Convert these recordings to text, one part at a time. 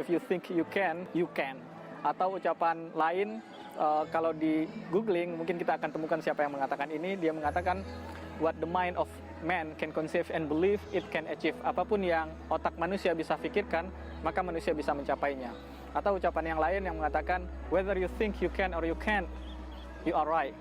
if you think you can, you can. Atau ucapan lain, kalau di googling mungkin kita akan temukan siapa yang mengatakan ini. Dia mengatakan, what the mind of man can conceive and believe, it can achieve. Apapun yang otak manusia bisa pikirkan, maka manusia bisa mencapainya. Atau ucapan yang lain yang mengatakan, whether you think you can or you can't, you are right.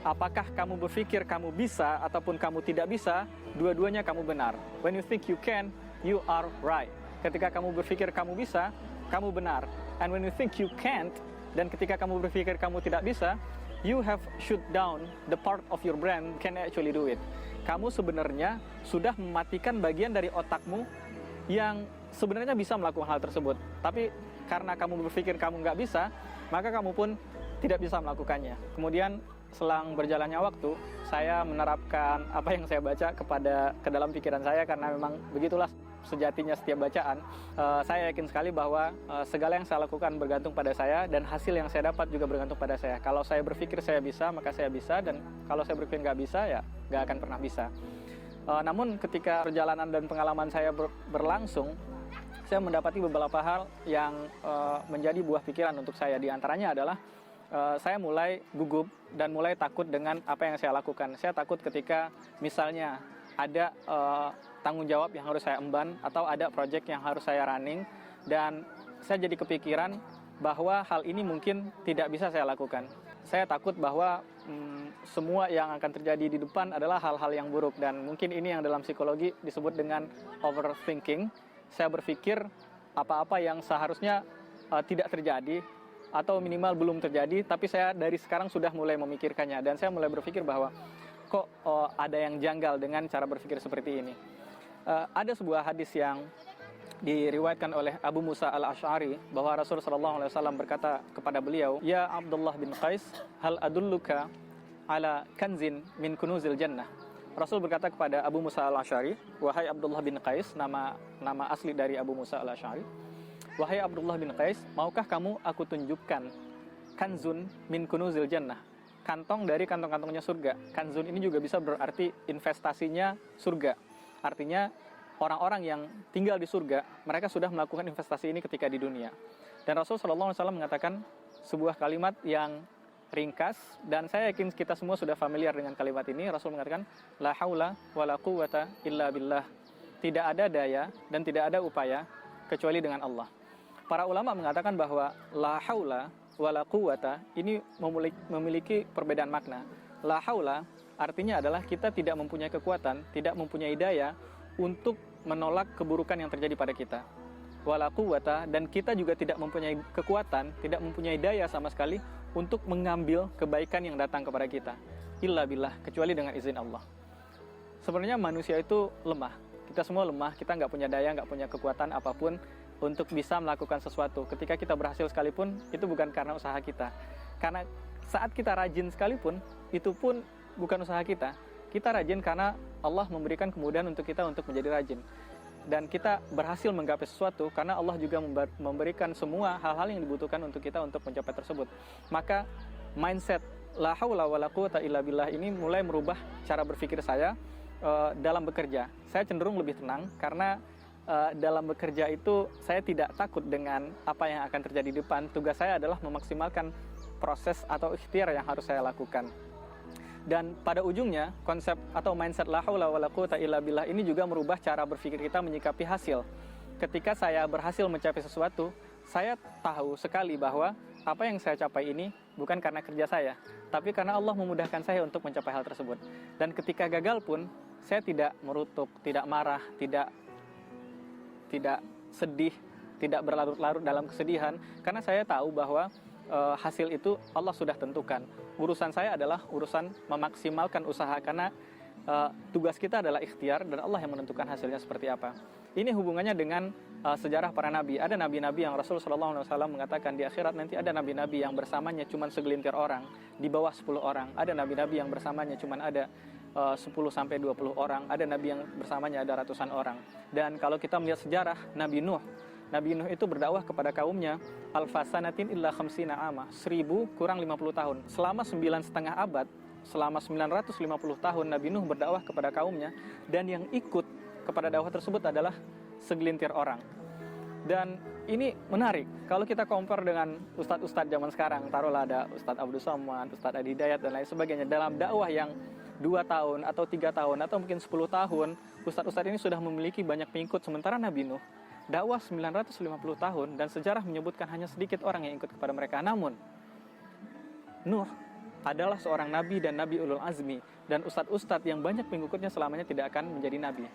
Apakah kamu berpikir kamu bisa ataupun kamu tidak bisa, dua-duanya kamu benar. When you think you can, you are right. Ketika kamu berpikir kamu bisa, kamu benar. And when you think you can't, dan ketika kamu berpikir kamu tidak bisa, you have shut down the part of your brain can actually do it. Kamu sebenarnya sudah mematikan bagian dari otakmu yang sebenarnya bisa melakukan hal tersebut. Tapi karena kamu berpikir kamu nggak bisa, maka kamu pun tidak bisa melakukannya. Kemudian selang berjalannya waktu, saya menerapkan apa yang saya baca ke dalam pikiran saya, karena memang begitulah sejatinya setiap bacaan. Saya yakin sekali bahwa segala yang saya lakukan bergantung pada saya, dan hasil yang saya dapat juga bergantung pada saya. Kalau saya berpikir saya bisa, maka saya bisa, dan kalau saya berpikir nggak bisa, ya nggak akan pernah bisa. Namun ketika perjalanan dan pengalaman saya berlangsung, saya mendapati beberapa hal yang menjadi buah pikiran untuk saya. Di antaranya adalah saya mulai gugup dan mulai takut dengan apa yang saya lakukan. Saya takut ketika misalnya ada tanggung jawab yang harus saya emban, atau ada project yang harus saya running, dan saya jadi kepikiran bahwa hal ini mungkin tidak bisa saya lakukan. Saya takut bahwa semua yang akan terjadi di depan adalah hal-hal yang buruk, dan mungkin ini yang dalam psikologi disebut dengan overthinking. Saya berpikir apa-apa yang seharusnya tidak terjadi, atau minimal belum terjadi, tapi saya dari sekarang sudah mulai memikirkannya, dan saya mulai berpikir bahwa kok ada yang janggal dengan cara berpikir seperti ini. Ada sebuah hadis yang diriwayatkan oleh Abu Musa al-Ash'ari, bahwa Rasulullah SAW berkata kepada beliau, Ya Abdullah bin Qais, hal adulluka ala kanzin min kunuzil jannah. Rasul berkata kepada Abu Musa al-Ash'ari, wahai Abdullah bin Qais, nama asli dari Abu Musa al-Ash'ari, wahai Abdullah bin Qais, maukah kamu aku tunjukkan kanzun min kunuzil jannah, kantong dari kantong-kantongnya surga. Kanzun ini juga bisa berarti investasinya surga. Artinya orang-orang yang tinggal di surga, mereka sudah melakukan investasi ini ketika di dunia. Dan Rasulullah SAW mengatakan sebuah kalimat yang ringkas, dan saya yakin kita semua sudah familiar dengan kalimat ini. Rasul mengatakan, la haula wa la quwwata illa billah. Tidak ada daya dan tidak ada upaya kecuali dengan Allah. Para ulama mengatakan bahwa la haula wa la quwwata ini memiliki perbedaan makna. La haula artinya adalah kita tidak mempunyai kekuatan, tidak mempunyai daya untuk menolak keburukan yang terjadi pada kita. Wa la quwwata, dan kita juga tidak mempunyai kekuatan, tidak mempunyai daya sama sekali untuk mengambil kebaikan yang datang kepada kita. Illa billah, kecuali dengan izin Allah. Sebenarnya manusia itu lemah. Kita semua lemah, kita nggak punya daya, nggak punya kekuatan apapun untuk bisa melakukan sesuatu. Ketika kita berhasil sekalipun, itu bukan karena usaha kita. Karena saat kita rajin sekalipun, itu pun bukan usaha kita. Kita rajin karena Allah memberikan kemudahan untuk kita untuk menjadi rajin. Dan kita berhasil menggapai sesuatu karena Allah juga memberikan semua hal-hal yang dibutuhkan untuk kita untuk mencapai tersebut. Maka mindset la haula wala quwwata illa billah ini mulai merubah cara berpikir saya dalam bekerja. Saya cenderung lebih tenang karena dalam bekerja itu saya tidak takut dengan apa yang akan terjadi di depan. Tugas saya adalah memaksimalkan proses atau ikhtiar yang harus saya lakukan. Dan pada ujungnya, konsep atau mindset la haula wala quwwata illa billah ini juga merubah cara berpikir kita menyikapi hasil. Ketika saya berhasil mencapai sesuatu, saya tahu sekali bahwa apa yang saya capai ini bukan karena kerja saya, tapi karena Allah memudahkan saya untuk mencapai hal tersebut. Dan ketika gagal pun, saya tidak merutuk, tidak marah, tidak sedih, tidak berlarut-larut dalam kesedihan, karena saya tahu bahwa hasil itu Allah sudah tentukan. Urusan saya adalah urusan memaksimalkan usaha, karena tugas kita adalah ikhtiar dan Allah yang menentukan hasilnya seperti apa. Ini hubungannya dengan sejarah para nabi. Ada nabi-nabi yang Rasulullah SAW mengatakan di akhirat nanti ada nabi-nabi yang bersamanya cuma segelintir orang, di bawah 10 orang. Ada nabi-nabi yang bersamanya cuma ada 10-20 orang. Ada nabi yang bersamanya ada ratusan orang. Dan kalau kita melihat sejarah Nabi Nuh itu berdakwah kepada kaumnya alfasanatin illa khamsina ama, 1000 kurang 50 tahun. Selama 9,5 abad, selama 950 tahun Nabi Nuh berdakwah kepada kaumnya, dan yang ikut kepada dakwah tersebut adalah segelintir orang. Dan ini menarik, kalau kita compare dengan ustadz-ustadz zaman sekarang, taruhlah ada Ustadz Abdul Somad, Ustadz Adi Hidayat, dan lain sebagainya, dalam dakwah yang 2 tahun, atau 3 tahun, atau mungkin 10 tahun, ustadz-ustadz ini sudah memiliki banyak pengikut, sementara Nabi Nuh, dakwah 950 tahun, dan sejarah menyebutkan hanya sedikit orang yang ikut kepada mereka. Namun, Nuh adalah seorang nabi dan nabi ulul azmi, dan ustadz-ustadz yang banyak pengikutnya selamanya tidak akan menjadi nabi.